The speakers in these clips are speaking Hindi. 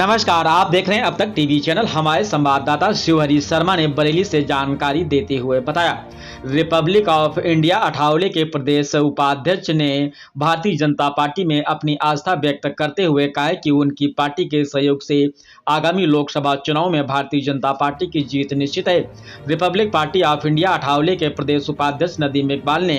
नमस्कार, आप देख रहे हैं अब तक टीवी चैनल। हमारे संवाददाता शिवहरी शर्मा ने बरेली से जानकारी देते हुए बताया, रिपब्लिक ऑफ इंडिया अठावले के प्रदेश उपाध्यक्ष ने भारतीय जनता पार्टी में अपनी आस्था व्यक्त करते हुए कहा है कि उनकी पार्टी के सहयोग से आगामी लोकसभा चुनाव में भारतीय जनता पार्टी की जीत निश्चित है। Republic party of India Athawale के प्रदेश उपाध्यक्ष नदीम इकबाल ने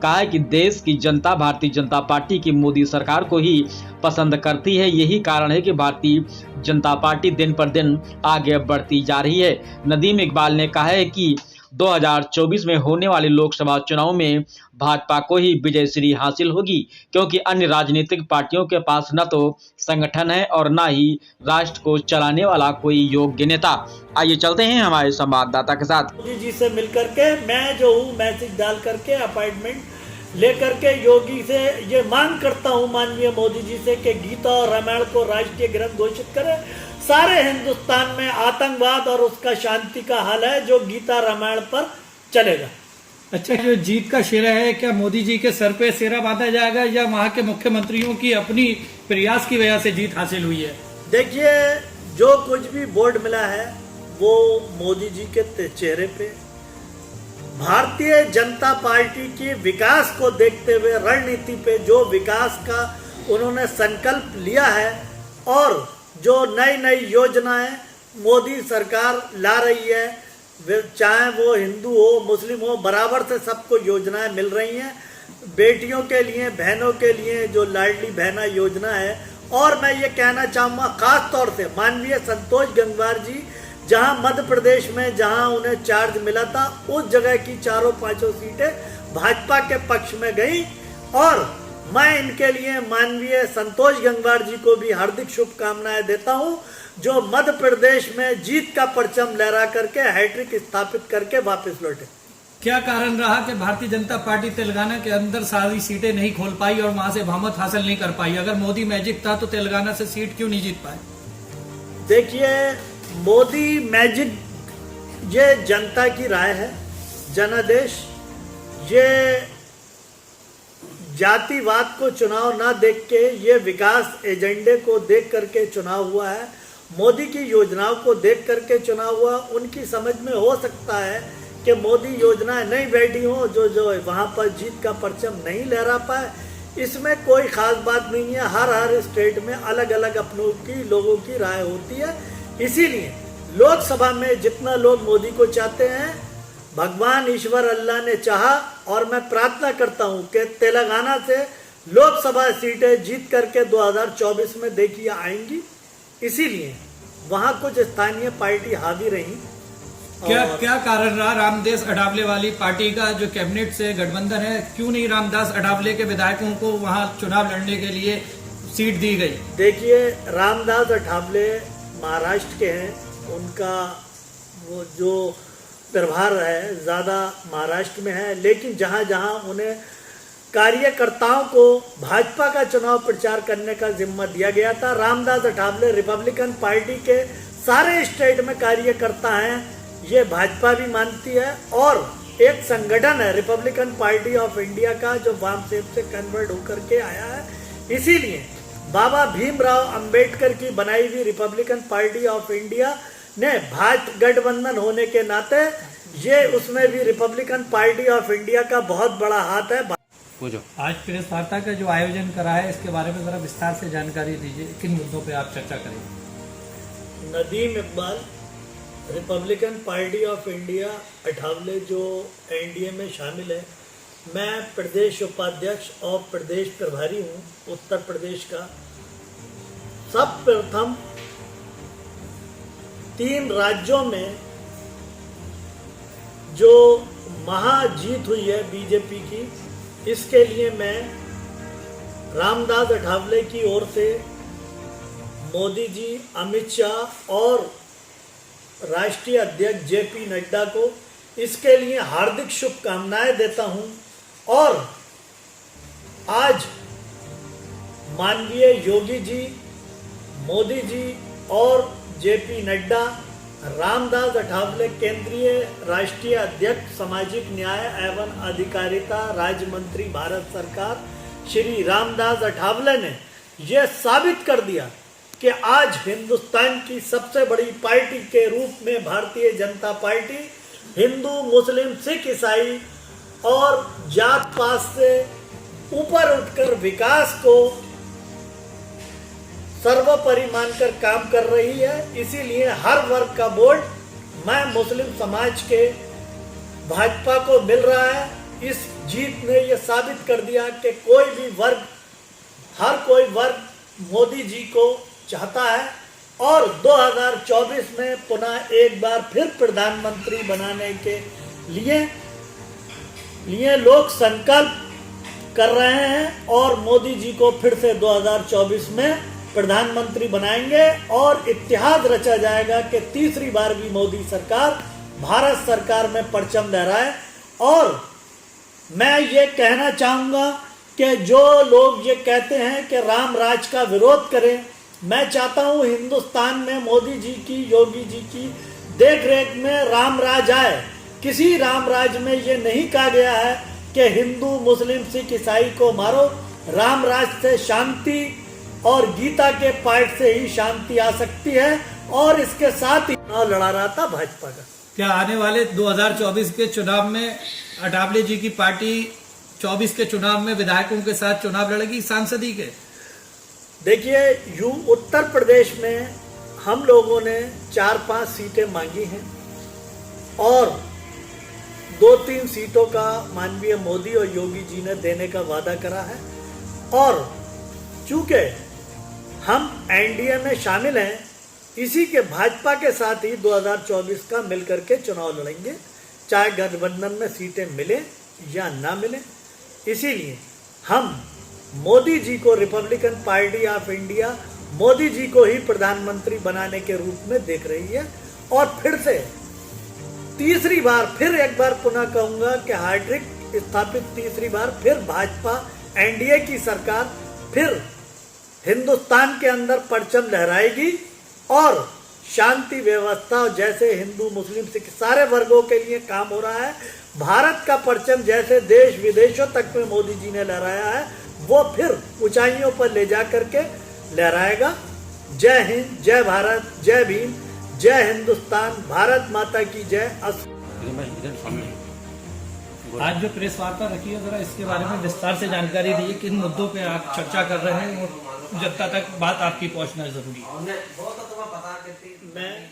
कहा है कि देश की जनता भारतीय जनता पार्टी की मोदी सरकार को ही पसंद करती है। यही कारण है कि भारतीय जनता पार्टी दिन पर दिन आगे बढ़ती जा रही है। नदीम इकबाल ने कहा है कि 2024 में होने वाले लोकसभा चुनाव में भाजपा को ही विजय श्री हासिल होगी, क्योंकि अन्य राजनीतिक पार्टियों के पास न तो संगठन है और न ही राष्ट्र को चलाने वाला कोई योग्य नेता। आइए चलते हैं हमारे संवाददाता के साथ। मोदी जी से मिलकर के मैं जो हूँ मैसेज डाल करके अपॉइंटमेंट लेकर के योगी से ये मांग करता हूँ माननीय मोदी जी से कि गीता और रामायण को राष्ट्रीय ग्रंथ घोषित करें। सारे हिंदुस्तान में आतंकवाद और उसका शांति का हाल है जो गीता रामायण पर चलेगा। अच्छा, जो जीत का शेरा है, क्या मोदी जी के सर पे सेरा बांधा जाएगा या वहाँ के मुख्यमंत्रियों की अपनी प्रयास की वजह से जीत हासिल हुई है? देखिए, जो कुछ भी बोर्ड मिला है वो मोदी जी के चेहरे पे भारतीय जनता पार्टी की विकास को देखते हुए रणनीति पे जो विकास का उन्होंने संकल्प लिया है और जो नई नई योजनाएं मोदी सरकार ला रही है, चाहे वो हिंदू हो मुस्लिम हो, बराबर से सबको योजनाएं मिल रही हैं। बेटियों के लिए, बहनों के लिए जो लाडली बहना योजना है। और मैं ये कहना चाहूँगा खास तौर से माननीय संतोष गंगवार जी, जहां मध्य प्रदेश में जहां उन्हें चार्ज मिला था उस जगह की चारों पांचों सीटें भाजपा के पक्ष में गई। और मैं इनके लिए माननीय संतोष गंगवार जी को भी हार्दिक शुभकामनाएं देता हूं, जो मध्य प्रदेश में जीत का परचम लहरा करके हैट्रिक स्थापित करके वापस लौटे। क्या कारण रहा कि भारतीय जनता पार्टी तेलंगाना के अंदर सारी सीटें नहीं खोल पाई और वहां से बहुमत हासिल नहीं कर पाई? अगर मोदी मैजिक था तो तेलंगाना से सीट क्यों नहीं जीत पाए? देखिए, मोदी मैजिक ये जनता की राय है, जनादेश। ये जातिवाद को चुनाव ना देख के, ये विकास एजेंडे को देख करके चुनाव हुआ है। मोदी की योजनाओं को देख करके चुनाव हुआ। उनकी समझ में हो सकता है कि मोदी योजनाएं नहीं बैठी हो, जो वहां पर जीत का परचम नहीं लहरा पाए। इसमें कोई खास बात नहीं है। हर स्टेट में अलग अलग अपनों की लोगों की राय होती है। इसीलिए लोकसभा में जितना लोग मोदी को चाहते हैं, भगवान ईश्वर अल्लाह ने चाहा और मैं प्रार्थना करता हूं कि तेलंगाना से लोकसभा सीटें जीत करके 2024 में देखिए आएंगी। इसीलिए वहां कुछ स्थानीय पार्टी हावी रही। क्या कारण रहा रामदास अठावले वाली पार्टी का जो कैबिनेट से गठबंधन है, क्यों नहीं रामदास अठावले के विधायकों को वहां चुनाव लड़ने के लिए सीट दी गई? देखिए, रामदास अठावले महाराष्ट्र के हैं। उनका वो जो प्रभार है ज़्यादा महाराष्ट्र में है, लेकिन जहाँ जहाँ उन्हें कार्यकर्ताओं को भाजपा का चुनाव प्रचार करने का जिम्मा दिया गया था। रामदास अठावले रिपब्लिकन पार्टी के सारे स्टेट में कार्यकर्ता हैं, ये भाजपा भी मानती है। और एक संगठन है रिपब्लिकन पार्टी ऑफ इंडिया का, जो वामसेप से कन्वर्ट होकर के आया है। इसीलिए बाबा भीमराव अंबेडकर की बनाई हुई रिपब्लिकन पार्टी ऑफ इंडिया ने भाजपा गठबंधन होने के नाते ये उसमें भी रिपब्लिकन पार्टी ऑफ इंडिया का बहुत बड़ा हाथ है। आज प्रेस वार्ता का जो आयोजन करा है, इसके बारे में जरा विस्तार से जानकारी दीजिए। किन मुद्दों पे आप चर्चा करेंगे? Nadeem Iqbal, Republican Party of India Athawale जो एनडीए में शामिल है, मैं प्रदेश उपाध्यक्ष और प्रदेश प्रभारी हूँ उत्तर प्रदेश का। सब प्रथम 3 राज्यों में जो महाजीत हुई है बीजेपी की, इसके लिए मैं रामदास अठावले की ओर से मोदी जी, अमित शाह और राष्ट्रीय अध्यक्ष जेपी नड्डा को इसके लिए हार्दिक शुभकामनाएं देता हूं। और आज माननीय योगी जी, मोदी जी और जेपी नड्डा, रामदास अठावले केंद्रीय राष्ट्रीय अध्यक्ष सामाजिक न्याय एवं अधिकारिता राज्य मंत्री भारत सरकार, श्री रामदास अठावले ने यह साबित कर दिया कि आज हिंदुस्तान की सबसे बड़ी पार्टी के रूप में भारतीय जनता पार्टी हिंदू, मुस्लिम, सिख, ईसाई और जात पात से ऊपर उठकर विकास को सर्वोपरि मानकर काम कर रही है। इसीलिए हर वर्ग का वोट मैं मुस्लिम समाज के भाजपा को मिल रहा है। इस जीत ने यह साबित कर दिया कि कोई भी वर्ग, हर कोई वर्ग मोदी जी को चाहता है और 2024 में पुनः एक बार फिर प्रधानमंत्री बनाने के लिए लोग संकल्प कर रहे हैं और मोदी जी को फिर से 2024 में प्रधानमंत्री बनाएंगे और इतिहास रचा जाएगा कि तीसरी बार भी मोदी सरकार भारत सरकार में परचम लहराए। और मैं ये कहना चाहूँगा कि जो लोग ये कहते हैं कि राम राज का विरोध करें, मैं चाहता हूँ हिंदुस्तान में मोदी जी की, योगी जी की देखरेख में राम राज आए। किसी राम राज में ये नहीं कहा गया है कि हिंदू, मुस्लिम, सिख, ईसाई को मारो। राम राज से शांति और गीता के पाठ से ही शांति आ सकती है और इसके साथ ही चुनाव लड़ा रहा था भाजपा का। क्या आने वाले 2024 के चुनाव में अठावले जी की पार्टी 24 के चुनाव में विधायकों के साथ चुनाव लड़ेगी, सांसदी के? देखिए, उत्तर प्रदेश में हम लोगों ने 4-5 सीटें मांगी हैं और 2-3 सीटों का माननीय मोदी और योगी जी ने देने का वादा करा है। और चूंकि हम एनडीए में शामिल हैं, इसी के भाजपा के साथ ही 2024 का मिलकर के चुनाव लड़ेंगे, चाहे गठबंधन में सीटें मिले या ना मिले। इसीलिए हम मोदी जी को, Republican Party of India Modi ji को ही प्रधानमंत्री बनाने के रूप में देख रही है। और फिर से तीसरी बार, फिर एक बार पुनः कहूंगा कि हार्दिक स्थापित तीसरी बार फिर भाजपा एनडीए की सरकार फिर हिंदुस्तान के अंदर परचम लहराएगी और शांति व्यवस्था, जैसे हिंदू, मुस्लिम, सिख सारे वर्गों के लिए काम हो रहा है, भारत का परचम जैसे देश विदेशों तक में मोदी जी ने लहराया है, वो फिर ऊंचाइयों पर ले जा करके लहराएगा। जय हिंद, जय भारत, जय भीम, जय हिंदुस्तान, भारत माता की जय। आज जो प्रेस वार्ता रखी है, जरा इसके बारे में विस्तार से जानकारी दीजिए। किन मुद्दों पे आप चर्चा कर रहे हैं और जनता तक बात आपकी पहुंचना जरूरी है। मैं